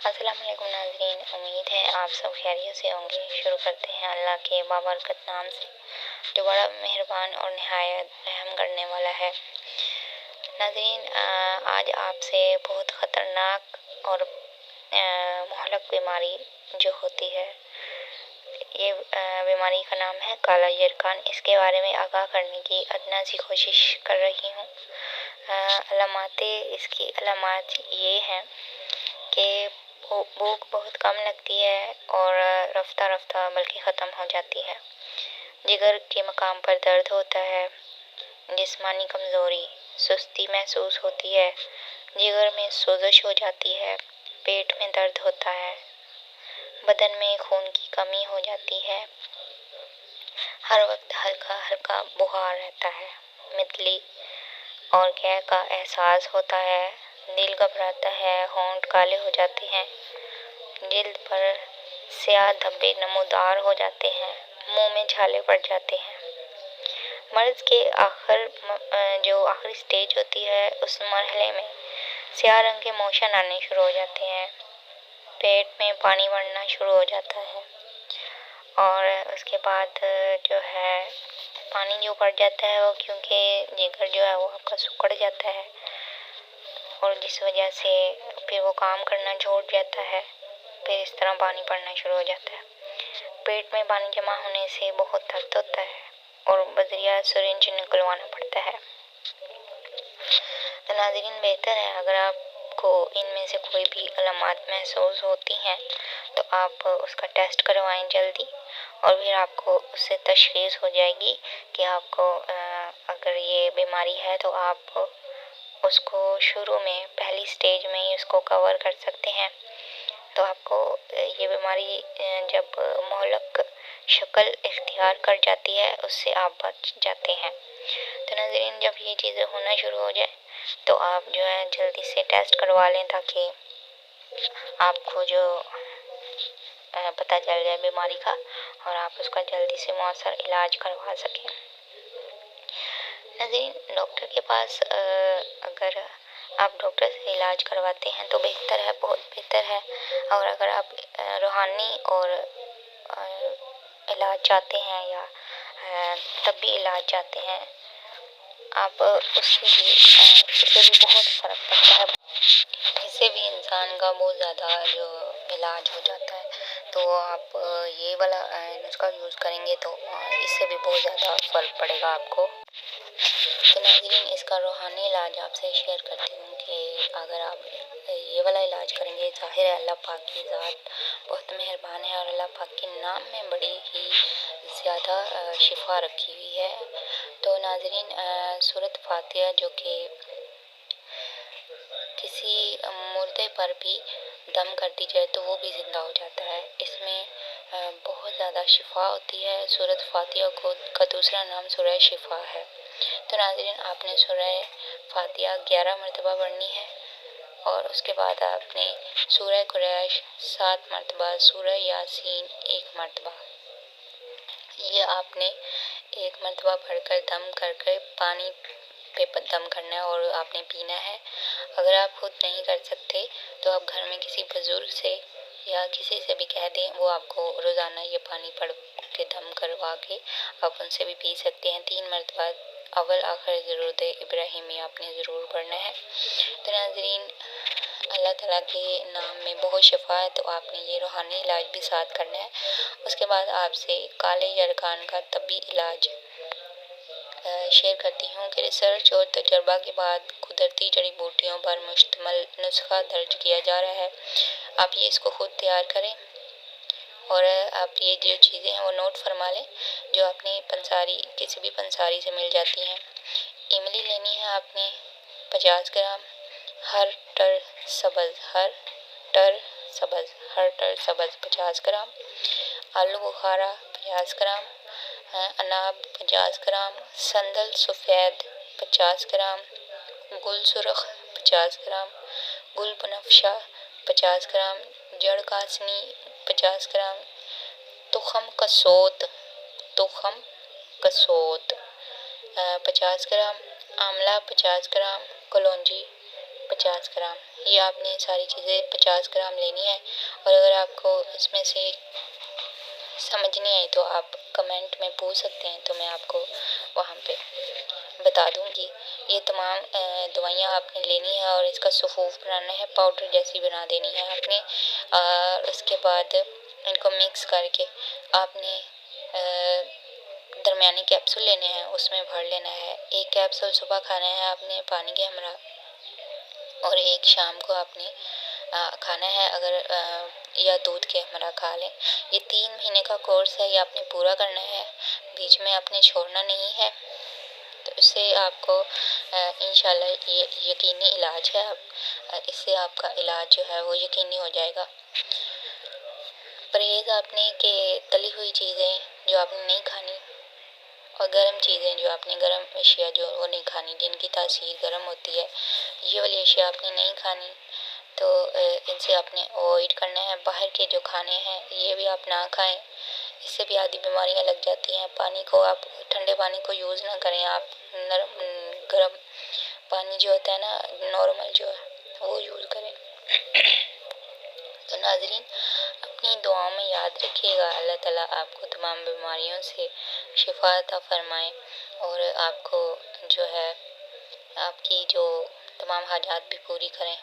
अस्सलाम वालेकुम नाज़रीन, उम्मीद है आप सब खैरियत से होंगे। शुरू करते हैं अल्लाह के बाबरकत नाम से, जो बड़ा मेहरबान और निहायत रहम करने वाला है। नाज़रीन, आज आपसे बहुत ख़तरनाक और मुहल्लिक बीमारी जो होती है, ये बीमारी का नाम है काला यरकान। इसके बारे में आगाह करने की अदना सी कोशिश कर रही हूँ। इसकी अलामात ये हैं कि भूख बहुत कम लगती है और रफ्ता रफ्ता बल्कि ख़त्म हो जाती है। जिगर के मकाम पर दर्द होता है, जिस्मानी कमज़ोरी, सुस्ती महसूस होती है, जिगर में सोजिश हो जाती है, पेट में दर्द होता है, बदन में खून की कमी हो जाती है, हर वक्त हल्का हल्का बुखार रहता है, मितली और गैस का एहसास होता है, दिल घबराता है, होंठ काले हो जाते हैं, जिल्द पर स्याह धब्बे नमूदार हो जाते हैं, मुंह में छाले पड़ जाते हैं। मर्ज के जो आखिरी स्टेज होती है, उस मरहले में स्याह रंग के मोशन आने शुरू हो जाते हैं, पेट में पानी बढ़ना शुरू हो जाता है और उसके बाद जो है पानी जो बढ़ जाता है वो क्योंकि जिगर जो है वो आपका सिकुड़ जाता है और जिस वजह से फिर वो काम करना छोड़ जाता है। फिर इस तरह पानी पड़ना शुरू हो जाता है। पेट में पानी जमा होने से बहुत दर्द होता है और बजरिया सिरिंज निकलवाना पड़ता है। तो नाज़रीन, बेहतर है अगर आपको इनमें से कोई भी अलामात महसूस होती हैं तो आप उसका टेस्ट करवाएं जल्दी, और फिर आपको उससे तशख़ीस हो जाएगी कि आपको अगर ये बीमारी है तो आप उसको शुरू में पहली स्टेज में ही उसको कवर कर सकते हैं। तो आपको ये बीमारी जब मुहल्लिक शक्ल इख्तियार कर जाती है उससे आप बच जाते हैं। तो नाज़रीन, जब ये चीज़ें होना शुरू हो जाए तो आप जो है जल्दी से टेस्ट करवा लें ताकि आपको जो पता चल जाए बीमारी का और आप उसका जल्दी से मौसर इलाज करवा सकें। नाज़रीन, डॉक्टर के पास अगर आप डॉक्टर से इलाज करवाते हैं तो बेहतर है, बहुत बेहतर है। और अगर आप रूहानी और इलाज चाहते हैं या तबी इलाज चाहते हैं, आप उससे भी बहुत फ़र्क पड़ता है। इससे भी इंसान का बहुत ज़्यादा जो इलाज हो जाता है। तो आप ये वाला नुस्खा यूज़ करेंगे तो इससे भी बहुत ज़्यादा फ़र्क पड़ेगा आपको। तो नाज़रीन, इसका रूहानी इलाज आपसे शेयर करती हूँ कि अगर आप ये वाला इलाज करेंगे, ज़ाहिर है अल्लाह पाक की ज़ात बहुत मेहरबान है और अल्लाह पाक के नाम में बड़ी ही ज़्यादा शिफा रखी हुई है। तो नाज़रीन, सूरत फातिहा जो कि किसी मुर्दे पर भी दम कर दी जाए तो वो भी ज़िंदा हो जाता है। इसमें बहुत ज़्यादा शिफा होती है। सूरत फातिहा का दूसरा नाम सूरह शिफा है। तो नाज़रीन, आपने सूरह फातिहा 11 मरतबा पढ़नी है और उसके बाद आपने सूरह कुरैश 7 मरतबा, सूरह यासीन 1 मरतबा, ये आपने 1 मरतबा पढ़कर दम करके पानी पे दम करना है और आपने पीना है। अगर आप खुद नहीं कर सकते तो आप घर में किसी बुजुर्ग से या किसी से भी कह दें, वो आपको रोज़ाना ये पानी पढ़ के दम करवा के आप उनसे भी पी सकते हैं। 3 मरतबा अव्वल आखिर ज़रूरत इब्राहिमी आपने ज़रूर पढ़ना है। तो नाज़रीन, अल्लाह ताला के नाम में बहुत शिफा है, तो आपने ये रूहानी इलाज भी साथ करना है। उसके बाद आपसे काले यरकान का तबी इलाज शेयर करती हूँ कि रिसर्च और तजर्बा के बाद कुदरती जड़ी बूटियों पर मुश्तमिल नुस्खा दर्ज किया जा रहा है। आप ये इसको खुद तैयार करें और आप ये जो चीज़ें हैं वो नोट फरमा लें जो आपने किसी भी पंसारी से मिल जाती हैं। इमली लेनी है आपने 50 ग्राम, हर टर सब्ज़ 50 ग्राम, आलू बुखारा 50 ग्राम, अनाब 50 ग्राम, संदल सफ़ेद 50 ग्राम, गुल सुरख 50 ग्राम, गुल बनफशा 50 ग्राम, जड़ कासनी 50 ग्राम, तुखम कसूत 50 ग्राम, आंवला 50 ग्राम, कलौंजी 50 ग्राम। ये आपने सारी चीज़ें 50 ग्राम लेनी है। और अगर आपको इसमें से समझ नहीं आई तो आप कमेंट में पूछ सकते हैं, तो मैं आपको वहाँ पे बता दूँगी। ये तमाम दवाइयाँ आपने लेनी है और इसका सफ़ूफ बनाना है, पाउडर जैसी बना देनी है आपने। और उसके बाद इनको मिक्स करके आपने दरमियाने कैप्सूल लेने हैं, उसमें भर लेना है। एक कैप्सूल सुबह खाना है आपने पानी के हमरा, और एक शाम को आपने खाना है अगर या दूध के हमरा खा लें। ये 3 महीने का कोर्स है, ये आपने पूरा करना है, बीच में आपने छोड़ना नहीं है। तो इससे आपको इंशाल्लाह ये यकीनी इलाज है। इससे आपका इलाज जो है वो यकीनी हो जाएगा। परहेज़ आपने कि तली हुई चीज़ें जो आपने नहीं खानी, और गर्म चीज़ें जो आपने गर्म अशिया जो वो नहीं खानी, जिनकी तासीर गर्म होती है, ये वाली अशिया आपने नहीं खानी। तो इनसे आपने अवॉइड करना है। बाहर के जो खाने हैं ये भी आप ना खाएं, इससे भी आदि बीमारियां लग जाती हैं। पानी को आप ठंडे पानी को यूज़ ना करें, आप गर्म पानी जो होता है ना, नॉर्मल जो है वो यूज़ करें। तो नाज़रीन, अपनी दुआओं में याद रखिएगा, अल्लाह ताला आपको तमाम बीमारियों से शिफा अता फरमाए और आपको जो है आपकी जो तमाम हाजात भी पूरी करें।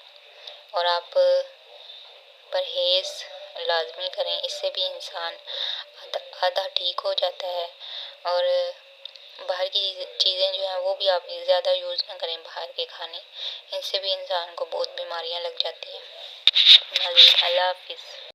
और आप परहेज़ लाज़मी करें, इससे भी इंसान आधा ठीक हो जाता है। और बाहर की चीज़ें जो हैं वो भी आप ज़्यादा यूज़ ना करें, बाहर के खाने, इनसे भी इंसान को बहुत बीमारियां लग जाती हैं। नाज़रीन, अल्लाह हाफ़िज़।